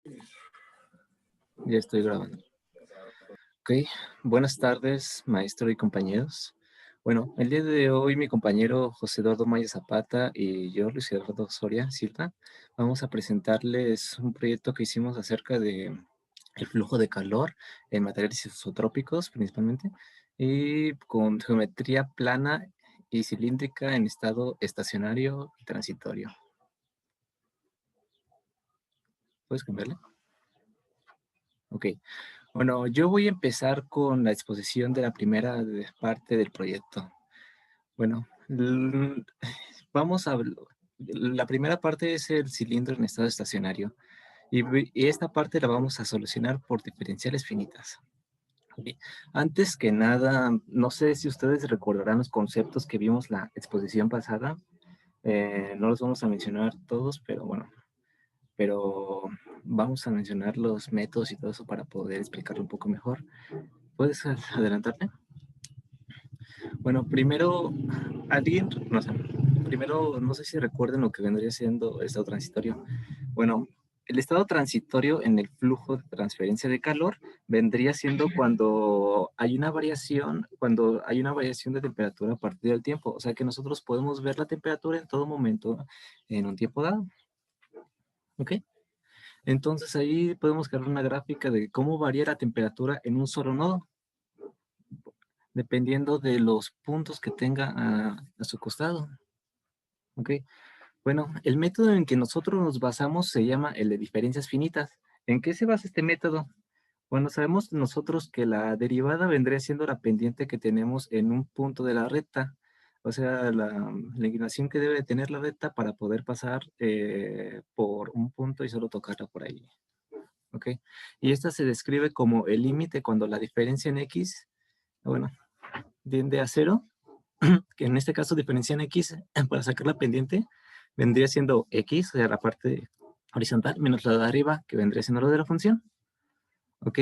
Ya estoy grabando. Ok, buenas tardes, maestro y compañeros. Bueno, el día de hoy mi compañero José Eduardo Maya Zapata y yo, Luis Eduardo Soria Silva, vamos a presentarles un proyecto que hicimos acerca de el flujo de calor en materiales isotrópicos principalmente y con geometría plana y cilíndrica en estado estacionario y transitorio. ¿Puedes cambiarle? Ok. Bueno, yo voy a empezar con la exposición de la primera parte del proyecto. Bueno, vamos a... La primera parte es el cilindro en estado estacionario y esta parte la vamos a solucionar por diferenciales finitas. Ok. Antes que nada, no sé si ustedes recordarán los conceptos que vimos la exposición pasada. No los vamos a mencionar todos, pero bueno, pero vamos a mencionar los métodos y todo eso para poder explicarlo un poco mejor. ¿Puedes adelantarte? Bueno, primero, alguien, no sé, primero, no sé si recuerden lo que vendría siendo el estado transitorio. Bueno, el estado transitorio en el flujo de transferencia de calor vendría siendo cuando hay una variación de temperatura a partir del tiempo. O sea que nosotros podemos ver la temperatura en todo momento en un tiempo dado. ¿Ok? Entonces ahí podemos crear una gráfica de cómo varía la temperatura en un solo nodo, dependiendo de los puntos que tenga a su costado. ¿Ok? Bueno, el método en que nosotros nos basamos se llama el de diferencias finitas. ¿En qué se basa este método? Bueno, sabemos nosotros que la derivada vendría siendo la pendiente que tenemos en un punto de la recta, o sea, la inclinación que debe tener la recta para poder pasar por un punto y solo tocarla por ahí. ¿Ok? Y esta se describe como el límite cuando la diferencia en x, bueno, tiende a cero, que en este caso diferencia en x para sacar la pendiente vendría siendo x, o sea, la parte horizontal, menos la de arriba, que vendría siendo lo de la función. ¿Ok?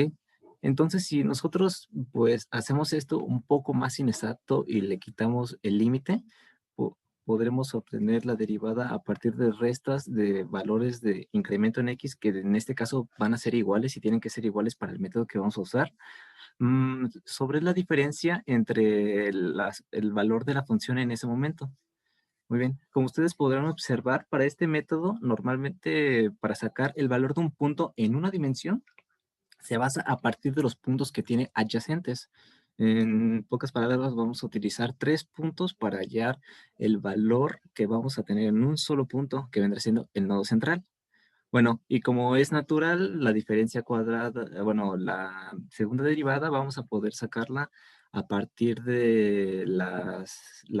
Entonces, si nosotros pues hacemos esto un poco más inexacto y le quitamos el límite, podremos obtener la derivada a partir de restas de valores de incremento en x, que en este caso van a ser iguales y tienen que ser iguales para el método que vamos a usar, sobre la diferencia entre el valor de la función en ese momento. Muy bien, como ustedes podrán observar, para este método, normalmente para sacar el valor de un punto en una dimensión, se basa a partir de los puntos que tiene adyacentes. En pocas palabras, vamos a utilizar 3 puntos para hallar el valor que vamos a tener en un solo punto, que vendrá siendo el nodo central. Bueno, y como es natural, la diferencia cuadrada, bueno, la segunda derivada vamos a poder sacarla a partir de la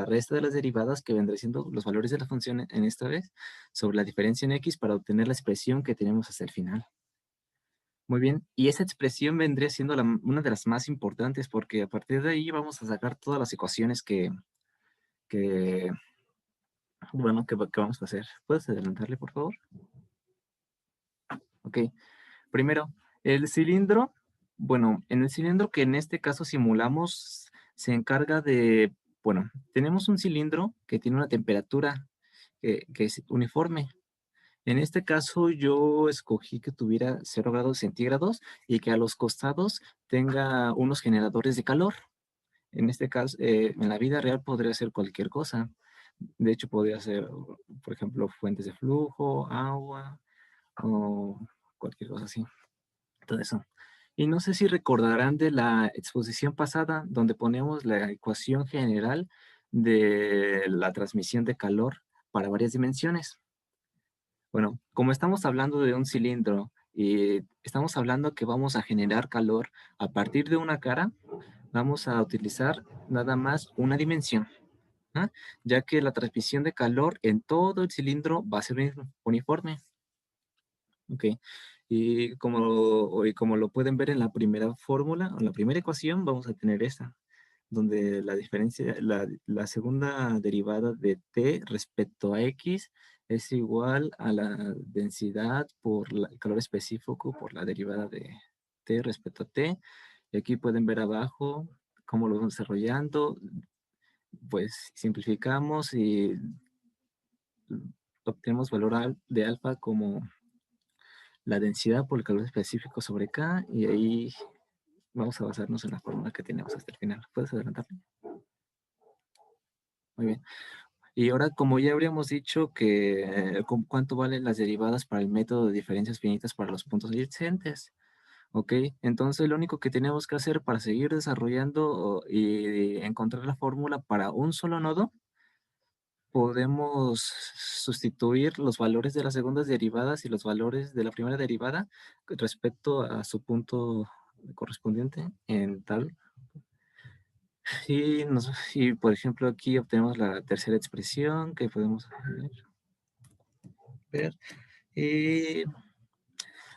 resta de las derivadas que vendrá siendo los valores de la función en esta vez sobre la diferencia en x para obtener la expresión que tenemos hasta el final. Muy bien, y esa expresión vendría siendo una de las más importantes porque a partir de ahí vamos a sacar todas las ecuaciones que, bueno, que vamos a hacer. ¿Puedes adelantarle, por favor? Ok, primero, el cilindro, bueno, en el cilindro que en este caso simulamos se encarga de, bueno, tenemos un cilindro que tiene una temperatura que es uniforme. En este caso yo escogí que tuviera 0 grados centígrados y que a los costados tenga unos generadores de calor. En este caso, en la vida real podría ser cualquier cosa. De hecho, podría ser, por ejemplo, fuentes de flujo, agua o cualquier cosa así. Todo eso. Y no sé si recordarán de la exposición pasada donde ponemos la ecuación general de la transmisión de calor para varias dimensiones. Bueno, como estamos hablando de un cilindro y estamos hablando que vamos a generar calor a partir de una cara, vamos a utilizar nada más una dimensión, ¿ah? Ya que la transmisión de calor en todo el cilindro va a ser uniforme. ¿Ok? Y como lo pueden ver en la primera fórmula, en la primera ecuación, vamos a tener esta, donde la diferencia, la segunda derivada de t respecto a x es igual a la densidad por el calor específico por la derivada de t respecto a t. Y aquí pueden ver abajo cómo lo vamos desarrollando. Pues simplificamos y obtenemos valor de alfa como la densidad por el calor específico sobre K, y ahí vamos a basarnos en la fórmula que tenemos hasta el final. ¿Puedes adelantarme? Muy bien. Y ahora, como ya habríamos dicho que cuánto valen las derivadas para el método de diferencias finitas para los puntos adyacentes. Ok, entonces lo único que tenemos que hacer para seguir desarrollando y encontrar la fórmula para un solo nodo, podemos sustituir los valores de las segundas derivadas y los valores de la primera derivada respecto a su punto correspondiente en tal. Y por ejemplo, aquí obtenemos la tercera expresión que podemos ver. Y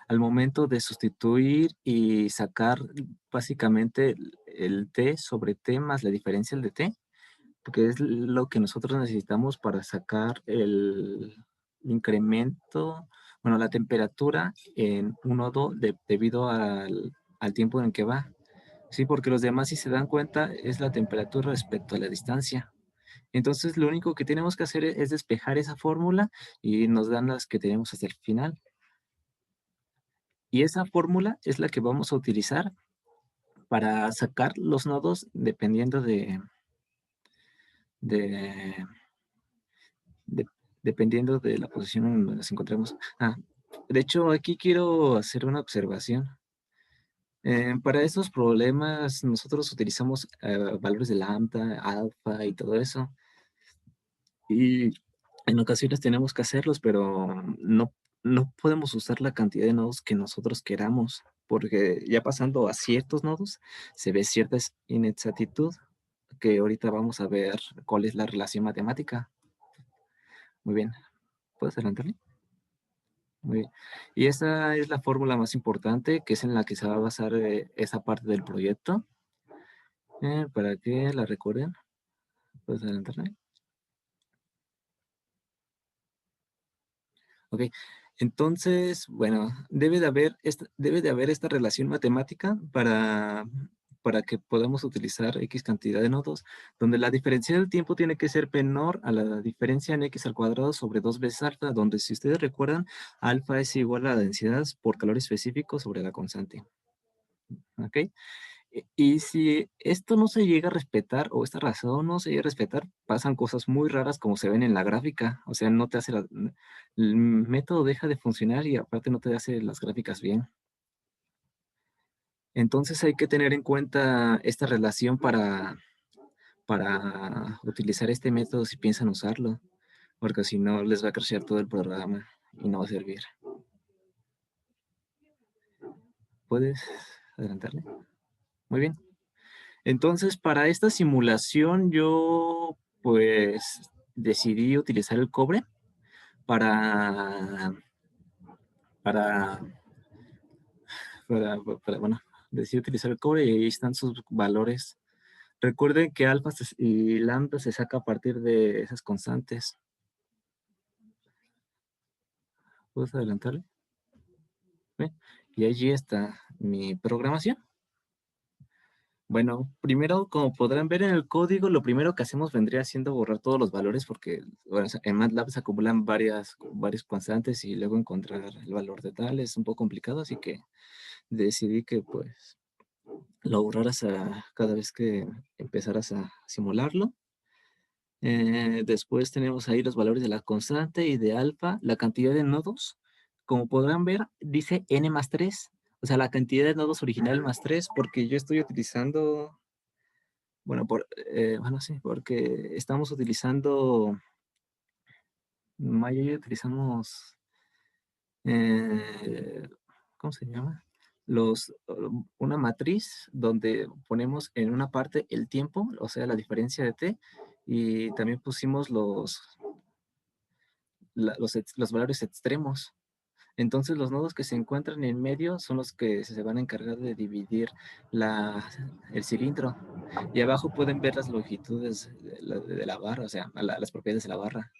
al momento de sustituir y sacar básicamente el t sobre t más la diferencia de t, porque es lo que nosotros necesitamos para sacar el incremento, bueno, la temperatura en un nodo debido al tiempo en que va. Sí, porque los demás, si se dan cuenta, es la temperatura respecto a la distancia. Entonces, lo único que tenemos que hacer es despejar esa fórmula y nos dan las que tenemos hasta el final. Y esa fórmula es la que vamos a utilizar para sacar los nodos dependiendo de, de- dependiendo de la posición en donde nos encontremos. De hecho, aquí quiero hacer una observación. Para estos problemas, nosotros utilizamos valores de lambda, alfa y todo eso. Y en ocasiones tenemos que hacerlos, pero no podemos usar la cantidad de nodos que nosotros queramos, porque ya pasando a ciertos nodos se ve cierta inexactitud, que ahorita vamos a ver cuál es la relación matemática. Muy bien, ¿puedes adelantarle? Muy bien. Y esa es la fórmula más importante, que es en la que se va a basar esa parte del proyecto. Para que la recuerden, ¿puedes adelantarle? Ok, entonces, bueno, debe de haber esta relación matemática para que podamos utilizar X cantidad de nodos, donde la diferencia del tiempo tiene que ser menor a la diferencia en X al cuadrado sobre 2 veces alfa, donde si ustedes recuerdan, alfa es igual a la densidad por calor específico sobre la constante. ¿Ok? Y si esto no se llega a respetar o esta razón no se llega a respetar, pasan cosas muy raras como se ven en la gráfica. O sea, no te hace el método deja de funcionar y aparte no te hace las gráficas bien. Entonces hay que tener en cuenta esta relación para utilizar este método si piensan usarlo, porque si no les va a crecer todo el programa y no va a servir. ¿Puedes adelantarle? Muy bien. Entonces, para esta simulación yo pues decidí utilizar el cobre para, para, bueno, decidí utilizar el cobre y ahí están sus valores. Recuerden que alfa y lambda se saca a partir de esas constantes. ¿Puedes adelantarle? ¿Ve? Y allí está mi programación. Bueno, primero, como podrán ver en el código, lo primero que hacemos vendría siendo borrar todos los valores porque bueno, en MATLAB se acumulan varias constantes y luego encontrar el valor de tal es un poco complicado, así que decidí que pues lo borraras cada vez que empezaras a simularlo. Después tenemos ahí los valores de la constante y de alfa, la cantidad de nodos. Como podrán ver, dice n más 3, o sea, la cantidad de nodos original más 3 porque yo estoy utilizando. Bueno, sí, porque estamos utilizando, Maya y yo utilizamos, eh, ¿cómo se llama? Una matriz donde ponemos en una parte el tiempo, o sea, la diferencia de t, y también pusimos los valores extremos. Entonces los nodos que se encuentran en medio son los que se van a encargar de dividir el cilindro. Y abajo pueden ver las longitudes de la barra, o sea, las propiedades de la barra.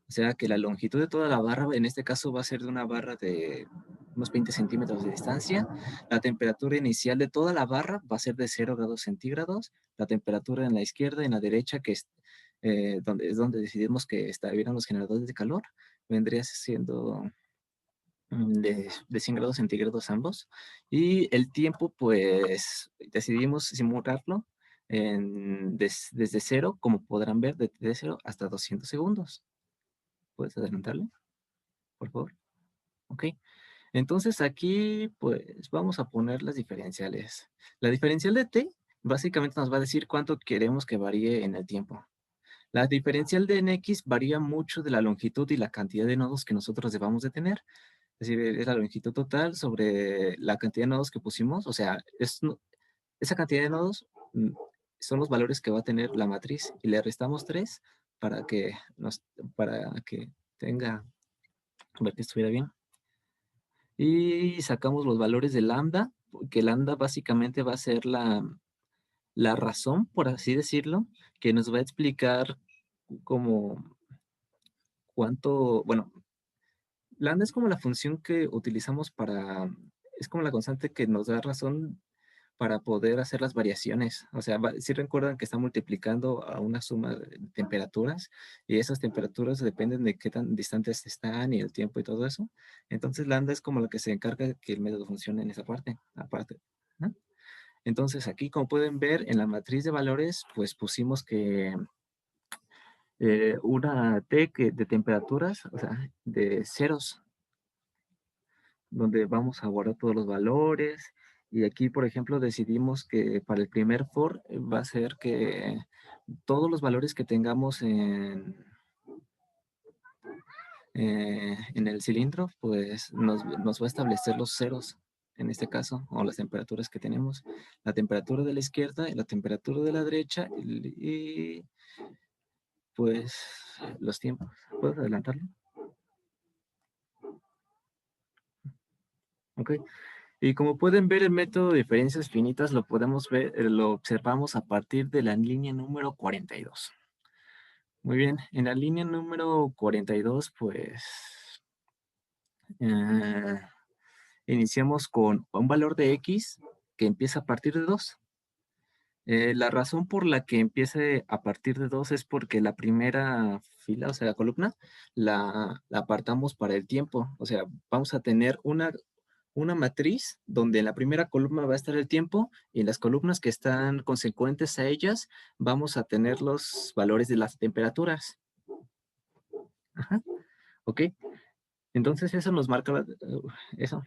O sea que la longitud de toda la barra, en este caso va a ser de una barra de unos 20 centímetros de distancia. La temperatura inicial de toda la barra va a ser de 0 grados centígrados. La temperatura en la izquierda y en la derecha, que es donde decidimos que estuvieran los generadores de calor, vendría siendo de 100 grados centígrados ambos. Y el tiempo, pues, decidimos simularlo desde cero, como podrán ver, de cero hasta 200 segundos. ¿Puedes adelantarle, por favor? Ok. Entonces aquí, pues, vamos a poner las diferenciales. La diferencial de t básicamente nos va a decir cuánto queremos que varíe en el tiempo. La diferencial de nx varía mucho de la longitud y la cantidad de nodos que nosotros debamos de tener. Es decir, es la longitud total sobre la cantidad de nodos que pusimos. O sea, esa cantidad de nodos son los valores que va a tener la matriz y le restamos 3 para que, para que tenga, a ver que estuviera bien. Y sacamos los valores de lambda, que lambda básicamente va a ser la razón, por así decirlo, que nos va a explicar como cuánto, bueno, lambda es como la función que utilizamos es como la constante que nos da razón para poder hacer las variaciones. O sea, si recuerdan que está multiplicando a una suma de temperaturas y esas temperaturas dependen de qué tan distantes están y el tiempo y todo eso. Entonces, lambda es como la que se encarga de que el método funcione en esa parte, aparte, ¿no? Entonces, aquí, como pueden ver, en la matriz de valores, pues pusimos que una de temperaturas, o sea, de ceros, donde vamos a guardar todos los valores. Y aquí, por ejemplo, decidimos que para el primer for va a ser que todos los valores que tengamos en el cilindro, pues nos va a establecer los ceros, en este caso, o las temperaturas que tenemos. La temperatura de la izquierda y la temperatura de la derecha y pues los tiempos. ¿Puedes adelantarlo? Ok. Y como pueden ver, el método de diferencias finitas lo podemos ver, lo observamos a partir de la línea número 42. Muy bien, en la línea número 42, pues eh, iniciamos con un valor de x que empieza a partir de 2. La razón por la que empiece a partir de 2 es porque la primera fila, o sea, la columna, la apartamos para el tiempo. O sea, vamos a tener una matriz donde en la primera columna va a estar el tiempo y en las columnas que están consecuentes a ellas vamos a tener los valores de las temperaturas. Ajá, ok. Entonces eso nos marca eso.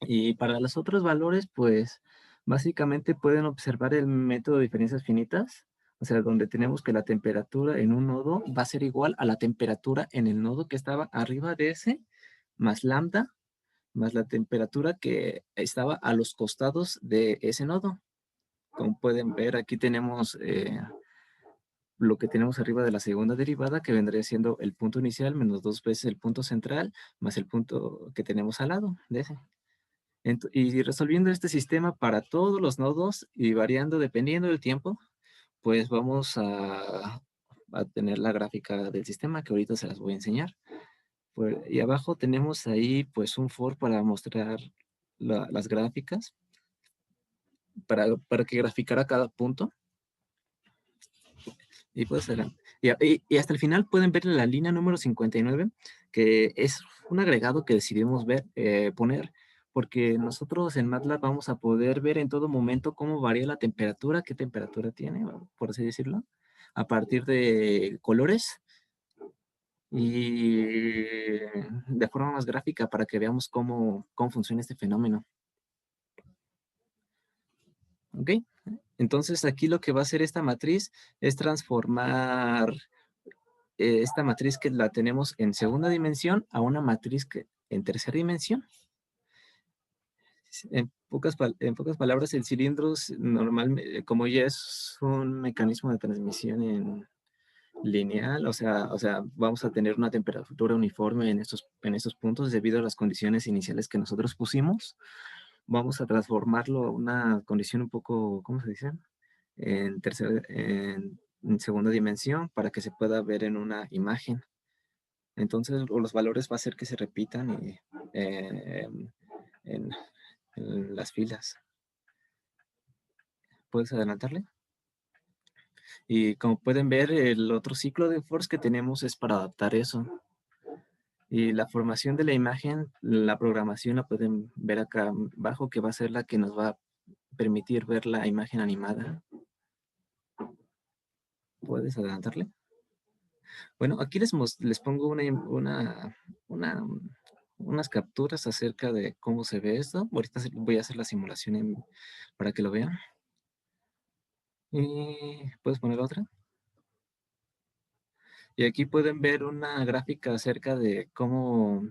Y para los otros valores, pues básicamente pueden observar el método de diferencias finitas, o sea, donde tenemos que la temperatura en un nodo va a ser igual a la temperatura en el nodo que estaba arriba de ese, más lambda, más la temperatura que estaba a los costados de ese nodo. Como pueden ver, aquí tenemos lo que tenemos arriba de la segunda derivada, que vendría siendo el punto inicial menos 2 veces el punto central, más el punto que tenemos al lado de ese. Y resolviendo este sistema para todos los nodos y variando dependiendo del tiempo, pues vamos a tener la gráfica del sistema que ahorita se las voy a enseñar. Y abajo tenemos ahí pues un for para mostrar las gráficas, para que graficara cada punto. Y, pues, y hasta el final pueden ver la línea número 59, que es un agregado que decidimos poner, porque nosotros en MATLAB vamos a poder ver en todo momento cómo varía la temperatura, qué temperatura tiene, por así decirlo, a partir de colores y de forma más gráfica para que veamos cómo funciona este fenómeno. ¿Ok? Entonces aquí lo que va a hacer esta matriz es transformar esta matriz que la tenemos en segunda dimensión a una matriz que en tercera dimensión. En pocas palabras, el cilindro normalmente, como ya es un mecanismo de transmisión en lineal, o sea, vamos a tener una temperatura uniforme en estos puntos debido a las condiciones iniciales que nosotros pusimos. Vamos a transformarlo a una condición un poco, ¿cómo se dice? En segunda dimensión para que se pueda ver en una imagen. Entonces, los valores va a ser que se repitan eh, en, en las filas. ¿Puedes adelantarle? Y como pueden ver, el otro ciclo de force que tenemos es para adaptar eso. Y la formación de la imagen, la programación la pueden ver acá abajo, que va a ser la que nos va a permitir ver la imagen animada. ¿Puedes adelantarle? Bueno, aquí les pongo una- unas capturas acerca de cómo se ve esto. Ahorita voy a hacer la simulación para que lo vean. Y puedes poner otra. Y aquí pueden ver una gráfica acerca de cómo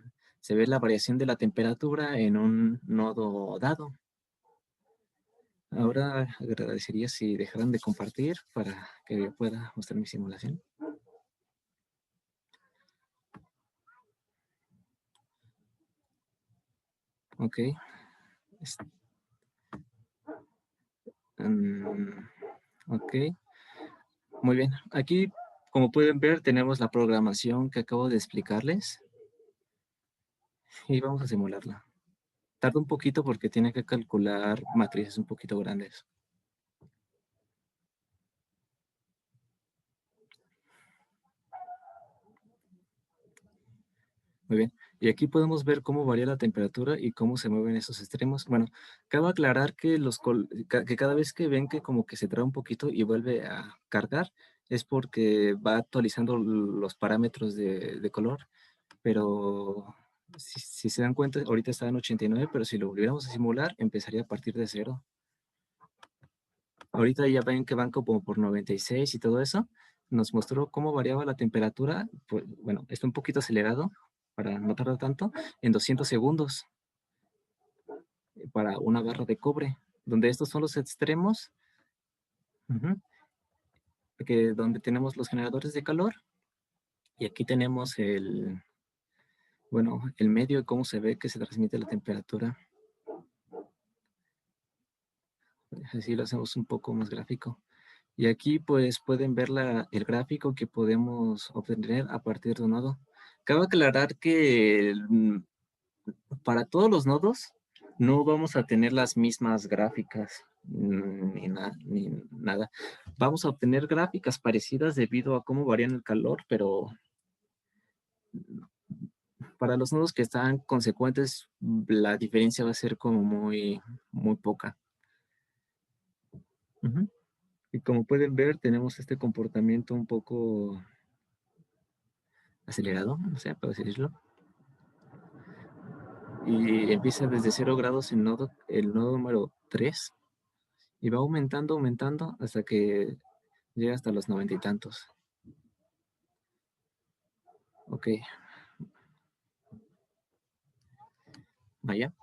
se ve la variación de la temperatura en un nodo dado. Ahora agradecería si dejaran de compartir para que pueda mostrar mi simulación. Ok. Es- mm, ok. Muy bien. Aquí, como pueden ver, tenemos la programación que acabo de explicarles y vamos a simularla. Tarda un poquito porque tiene que calcular matrices un poquito grandes. Muy bien. Y aquí podemos ver cómo varía la temperatura y cómo se mueven esos extremos. Bueno, cabe aclarar que, que cada vez que ven que como que se trae un poquito y vuelve a cargar, es porque va actualizando los parámetros de color. Pero si se dan cuenta, ahorita está en 89, pero si lo volviéramos a simular, empezaría a partir de cero. Ahorita ya ven que van como por 96 y todo eso. Nos mostró cómo variaba la temperatura. Pues, bueno, está un poquito acelerado para no tardar tanto, en 200 segundos para una barra de cobre, donde estos son los extremos, ujú, donde tenemos los generadores de calor y aquí tenemos bueno, el medio y cómo se ve que se transmite la temperatura. Así lo hacemos un poco más gráfico. Y aquí pues pueden ver el gráfico que podemos obtener a partir de un nodo. Cabe aclarar que para todos los nodos no vamos a tener las mismas gráficas ni nada. Vamos a obtener gráficas parecidas debido a cómo varían el calor, pero para los nodos que están consecuentes, la diferencia va a ser como muy poca. Ujú. Y como pueden ver, tenemos este comportamiento un poco acelerado, no sé, puedo decirlo. Y empieza desde 0 grados el nodo número 3 y va aumentando hasta que llega hasta los 90 y tantos. Ok, vaya.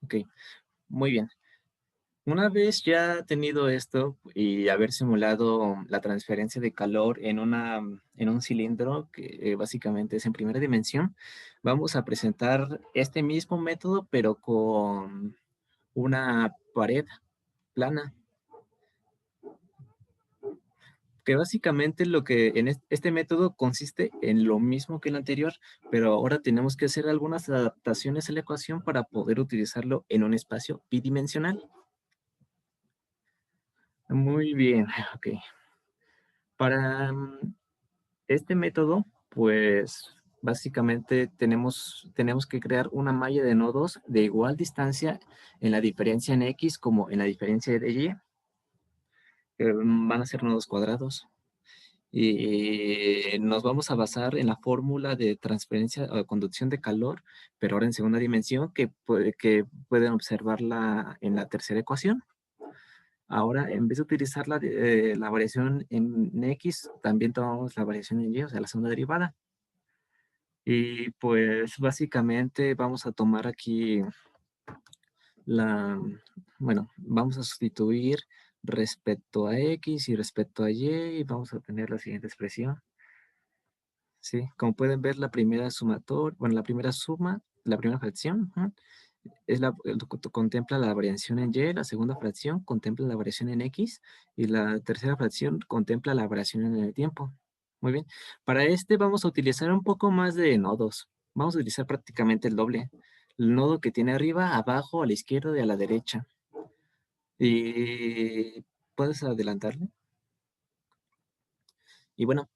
Ok, muy bien. Una vez ya tenido esto y haber simulado la transferencia de calor en un cilindro que básicamente es en primera dimensión, vamos a presentar este mismo método pero con una pared plana, que básicamente lo que en este método consiste en lo mismo que el anterior, pero ahora tenemos que hacer algunas adaptaciones a la ecuación para poder utilizarlo en un espacio bidimensional. Muy bien, ok. Para este método, pues básicamente tenemos que crear una malla de nodos de igual distancia en la diferencia en X como en la diferencia de Y. Van a ser nodos cuadrados. Y nos vamos a basar en la fórmula de transferencia o conducción de calor, pero ahora en segunda dimensión, que pueden observarla en la tercera ecuación. Ahora, en vez de utilizar la variación en X, también tomamos la variación en Y, o sea, la segunda derivada. Y pues básicamente vamos a tomar aquí la, bueno, vamos a sustituir respecto a X y respecto a Y vamos a tener la siguiente expresión. Sí, como pueden ver, la primera sumatoria, bueno, la primera suma, la primera fracción, ujú, contempla la variación en Y, la segunda fracción contempla la variación en X y la tercera fracción contempla la variación en el tiempo. Muy bien. Para este vamos a utilizar un poco más de nodos. Vamos a utilizar prácticamente el doble. El nodo que tiene arriba, abajo, a la izquierda y a la derecha. Y puedes adelantarle. Y bueno,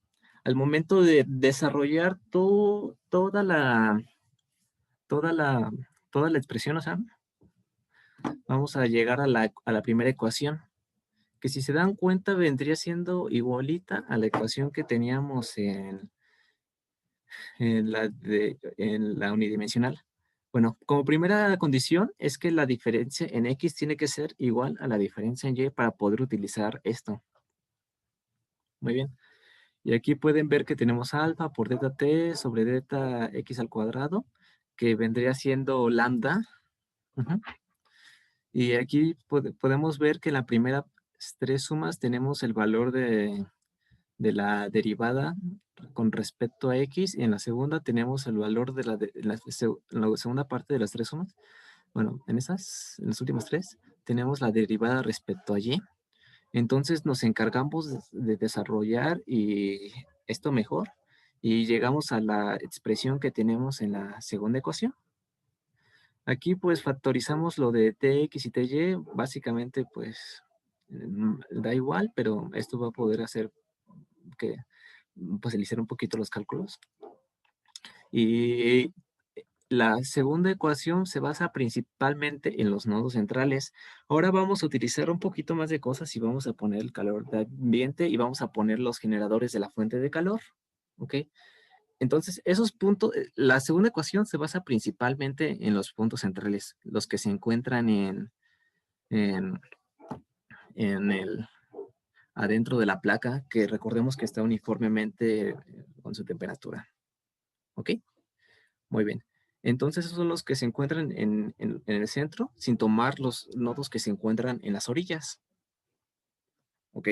al momento de desarrollar toda la, toda la expresión, o sea, vamos a llegar a la primera ecuación, que si se dan cuenta vendría siendo igualita a la ecuación que teníamos en la unidimensional. Bueno, como primera condición es que la diferencia en X tiene que ser igual a la diferencia en Y para poder utilizar esto. Muy bien. Y aquí pueden ver que tenemos alfa por delta t sobre delta x al cuadrado, que vendría siendo lambda. Ujú. Y aquí podemos ver que en la primera tres sumas tenemos el valor de la derivada con respecto a x, y en la segunda tenemos el valor en la segunda parte de las tres sumas. Bueno, en las últimas tres, tenemos la derivada respecto a y. Entonces nos encargamos de desarrollar esto mejor y llegamos a la expresión que tenemos en la segunda ecuación. Aquí pues factorizamos lo de tx y ty, básicamente pues da igual, pero esto va a poder hacer que facilitar un poquito los cálculos. Y la segunda ecuación se basa principalmente en los nodos centrales. Ahora vamos a utilizar un poquito más de cosas y vamos a poner el calor de ambiente y vamos a poner los generadores de la fuente de calor. ¿Ok? Entonces, esos puntos, la segunda ecuación se basa principalmente en los puntos centrales, los que se encuentran en, en adentro de la placa, que recordemos que está uniformemente con su temperatura. ¿Ok? Muy bien. Entonces, esos son los que se encuentran en el centro, sin tomar los nodos que se encuentran en las orillas. Ok.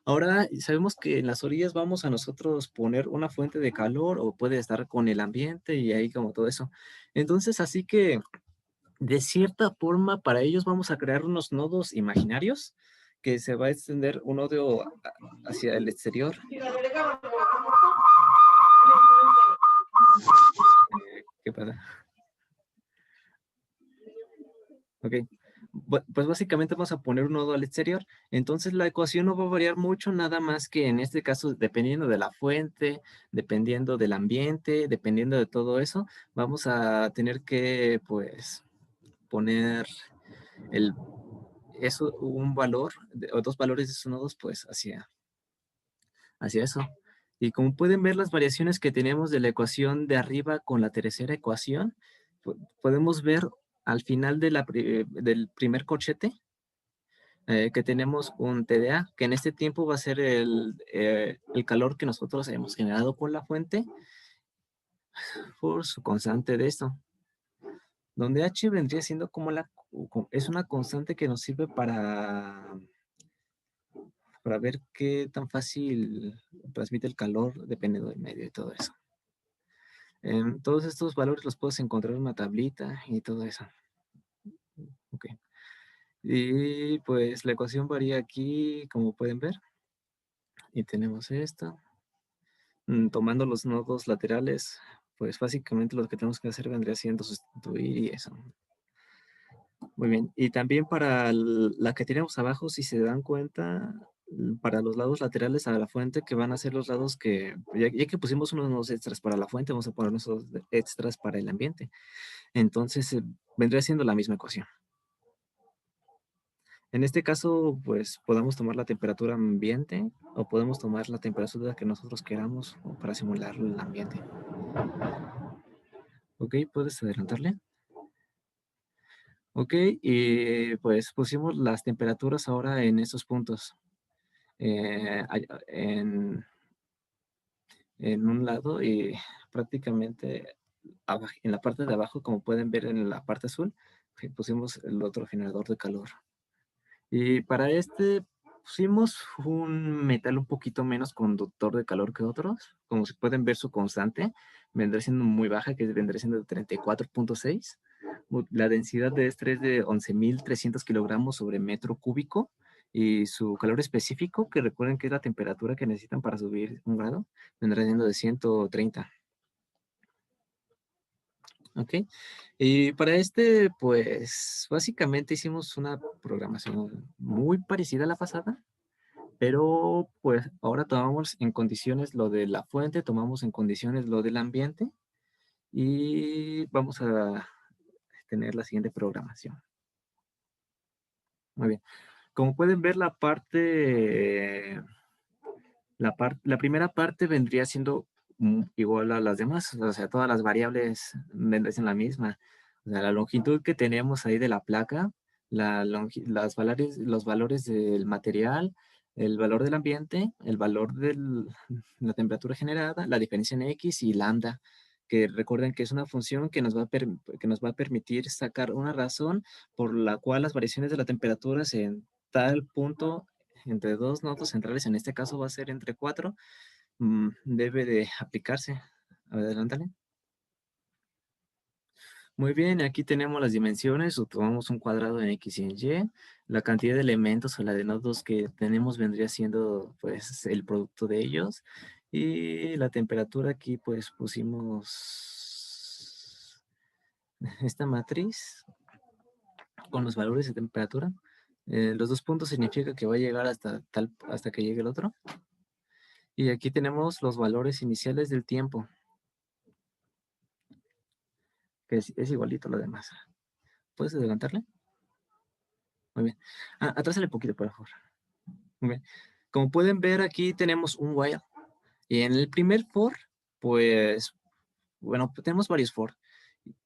Ahora sabemos que en las orillas vamos a nosotros poner una fuente de calor o puede estar con el ambiente y ahí como todo eso. Entonces, así que de cierta forma para ellos vamos a crear unos nodos imaginarios que se va a extender un nodo hacia el exterior. ¿Qué pasa? Ok. Pues básicamente vamos a poner un nodo al exterior. Entonces la ecuación no va a variar mucho, nada más que en este caso, dependiendo de la fuente, dependiendo del ambiente, dependiendo de todo eso, vamos a tener que, pues, poner el, un valor, o dos valores de esos nodos, pues, hacia eso. Y como pueden ver las variaciones que tenemos de la ecuación de arriba con la tercera ecuación, podemos ver al final del primer corchete que tenemos un TDA, que en este tiempo va a ser el calor que nosotros hemos generado con la fuente por su constante de esto, donde H vendría siendo como es una constante que nos sirve para ver qué tan fácil transmite el calor dependiendo del medio y todo eso. Todos estos valores los puedes encontrar en una tablita y todo eso. Ok. Y pues la ecuación varía aquí, como pueden ver. Y tenemos esto. Tomando los nodos laterales, pues básicamente lo que tenemos que hacer vendría siendo sustituir y eso. Muy bien. Y también para la que tenemos abajo, si se dan cuenta, para los lados laterales a la fuente, que van a ser los lados que, ya que pusimos unos nodos extras para la fuente, vamos a poner unos extras para el ambiente. Entonces, vendría siendo la misma ecuación. En este caso, pues podemos tomar la temperatura ambiente o podemos tomar la temperatura que nosotros queramos para simular el ambiente. Ok, ¿puedes adelantarle? Ok, y pues pusimos las temperaturas ahora en estos puntos. En un lado y prácticamente en la parte de abajo, como pueden ver en la parte azul, pusimos el otro generador de calor. Y para este pusimos un metal un poquito menos conductor de calor que otros. Como se pueden ver, su constante vendrá siendo muy baja, que vendrá siendo de 34.6. La densidad de este es de 11.300 kilogramos sobre metro cúbico. Y su calor específico, que recuerden que es la temperatura que necesitan para subir un grado, vendrá siendo de 130. ¿Ok? Y para este, pues básicamente hicimos una programación muy parecida a la pasada, Pero pues ahora tomamos en condiciones lo de la fuente, tomamos en condiciones lo del ambiente y vamos a tener la siguiente programación. Muy bien. Como pueden ver, la primera parte vendría siendo igual a las demás, o sea, todas las variables vendrían siendo la misma. O sea, la longitud que tenemos ahí de la placa, los valores del material, el valor del ambiente, el valor de la temperatura generada, la diferencia en X y lambda, que recuerden que es una función que que nos va a permitir sacar una razón por la cual las variaciones de la temperatura en tal punto entre dos nodos centrales, en este caso va a ser entre cuatro, debe de aplicarse. Adelántale. Muy bien, aquí tenemos las dimensiones, o tomamos un cuadrado en X y en Y. La cantidad de elementos o la de nodos que tenemos vendría siendo pues el producto de ellos. Y la temperatura aquí pues pusimos esta matriz con los valores de temperatura. Los dos puntos significa que va a llegar hasta que llegue el otro. Y aquí tenemos los valores iniciales del tiempo, que es igualito a lo demás. ¿Puedes adelantarle? Muy bien. Atrásale poquito, por favor. Muy bien. Como pueden ver, aquí tenemos un while. Y en el primer for, pues, bueno, tenemos varios for.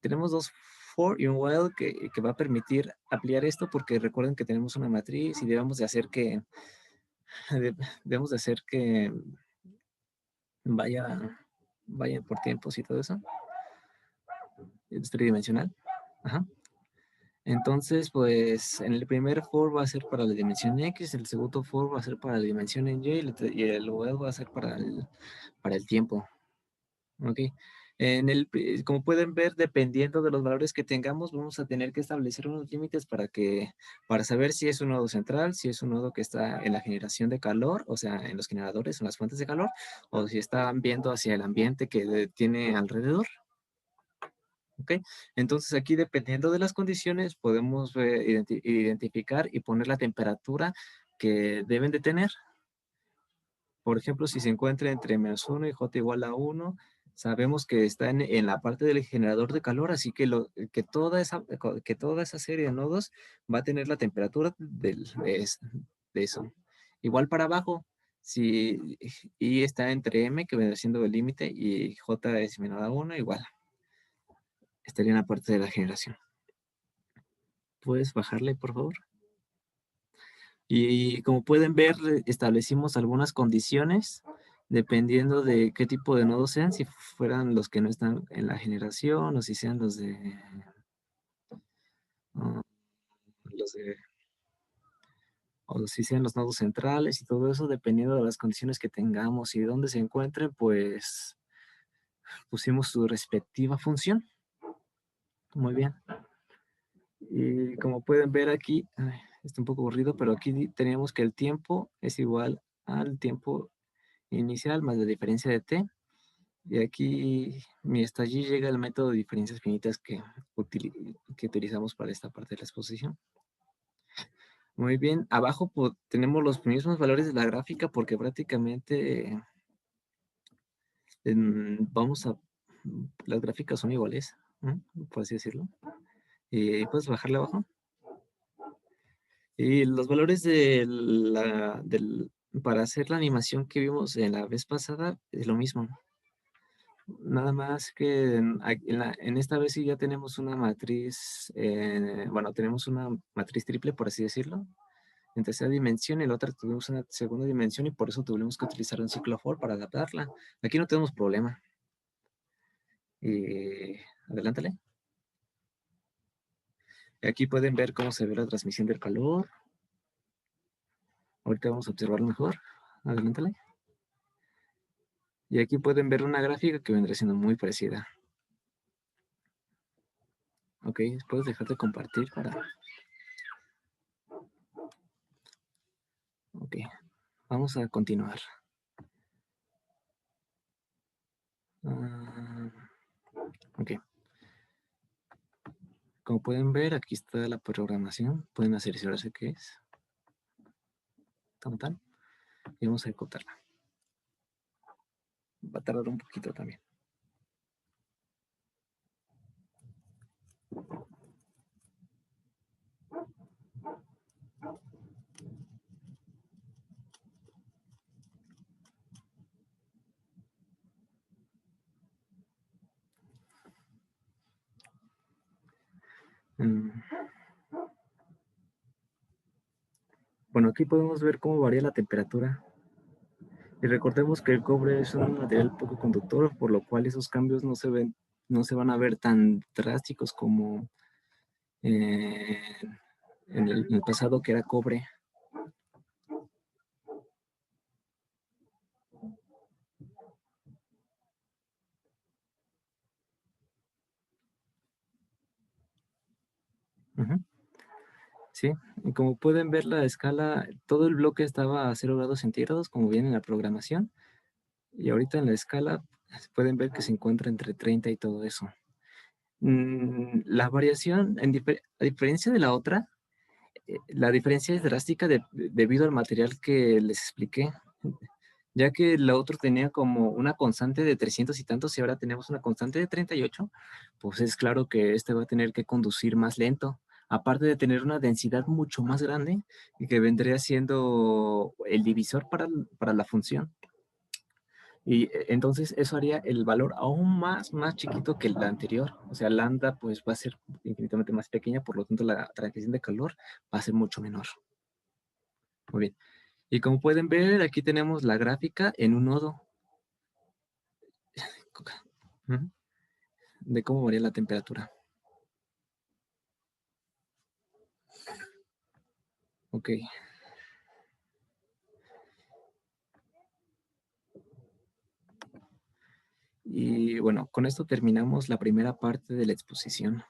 Tenemos dos for y un while que va a permitir ampliar esto porque recuerden que tenemos una matriz y debemos de hacer que vaya, vaya por tiempos y todo eso. Es tridimensional. Ajá. Entonces, pues en el primer for va a ser para la dimensión X, el segundo for va a ser para la dimensión en Y y el luego va a ser para el tiempo. ¿Ok? Como pueden ver, dependiendo de los valores que tengamos, vamos a tener que establecer unos límites para saber si es un nodo central, si es un nodo que está en la generación de calor, o sea, en los generadores, en las fuentes de calor, o si está viendo hacia el ambiente que tiene alrededor. ¿Ok? Entonces aquí dependiendo de las condiciones podemos identificar y poner la temperatura que deben de tener. Por ejemplo, si se encuentra entre -1 y J igual a 1, sabemos que está en la parte del generador de calor, así que toda esa serie de nodos va a tener la temperatura de eso. Igual para abajo, si I está entre M, que viene siendo el límite, y J es menor a 1, igual estaría en la parte de la generación. ¿Puedes bajarle, por favor? Y como pueden ver, establecimos algunas condiciones dependiendo de qué tipo de nodos sean, si fueran los que no están en la generación o si sean ah, los de, o si sean los nodos centrales y todo eso, dependiendo de las condiciones que tengamos y de dónde se encuentren, pues pusimos su respectiva función. Muy bien. Y como pueden ver aquí, está un poco aburrido, pero aquí teníamos que el tiempo es igual al tiempo inicial más la diferencia de t. Y aquí, hasta allí llega el método de diferencias finitas que utilizamos para esta parte de la exposición. Muy bien, abajo tenemos los mismos valores de la gráfica porque prácticamente las gráficas son iguales, ¿no? Por así decirlo. Y puedes bajarle abajo. Y los valores para hacer la animación que vimos en la vez pasada es lo mismo. Nada más que en esta vez sí ya tenemos una matriz, bueno, tenemos una matriz triple, por así decirlo, en tercera dimensión y la otra tuvimos una segunda dimensión y por eso tuvimos que utilizar un ciclo for para adaptarla. Aquí no tenemos problema. Y adelántale. Aquí pueden ver cómo se ve la transmisión del calor. Ahorita vamos a observarlo mejor. Adelántale. Y aquí pueden ver una gráfica que vendrá siendo muy parecida. Ok, puedes dejar de compartir para... Ok, vamos a continuar. Ah, ok. Como pueden ver, aquí está la programación. Pueden asegurarse qué es. Tal, tal. y vamos a ejecutarla. Va a tardar un poquito también. Mm, Bueno, aquí podemos ver cómo varía la temperatura. Y recordemos que el cobre es un material poco conductor, por lo cual esos cambios no se van a ver tan drásticos como eh, en el pasado, que era cobre. Ujú. Sí, y como pueden ver la escala, todo el bloque estaba a 0 °C, como viene en la programación, y ahorita en la escala pueden ver que se encuentra entre 30 y todo eso. La variación, a diferencia de la otra, la diferencia es drástica debido al material que les expliqué, ya que la otra tenía como una constante de 300 y tantos y ahora tenemos una constante de 38, pues es claro que este va a tener que conducir más lento, aparte de tener una densidad mucho más grande y que vendría siendo el divisor para la función. Y entonces eso haría el valor aún más chiquito que el anterior. O sea, lambda pues va a ser infinitamente más pequeña, por lo tanto la transición de calor va a ser mucho menor. Muy bien. Y como pueden ver, aquí tenemos la gráfica en un nodo. Ujú. De cómo varía la temperatura. Ok. Y bueno, con esto terminamos la primera parte de la exposición.